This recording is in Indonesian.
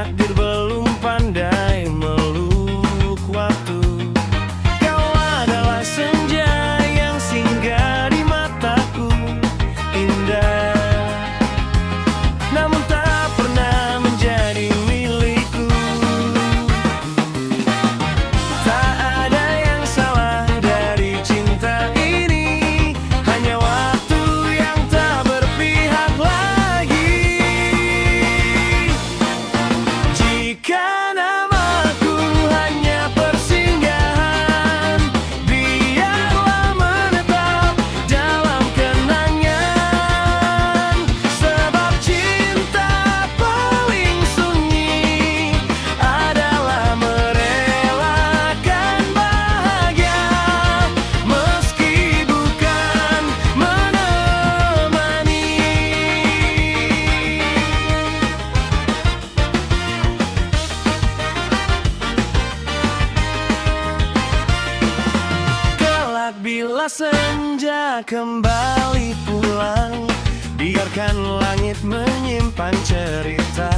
takdir belum pandai meluk waktu. Kau adalah senja yang singgah di mataku, indah namun tak pernah menjadi milikku. Tak ada yang salah dari cinta ini, hanya waktu yang tak berpihak lagi. Jika namaku hanya persinggahan, biarlah menetap dalam kenangan. Sebab cinta paling sunyi adalah merelakan bahagia meski bukan menemani. Kelak bila senja kembali pulang, biarkan langit menyimpan cerita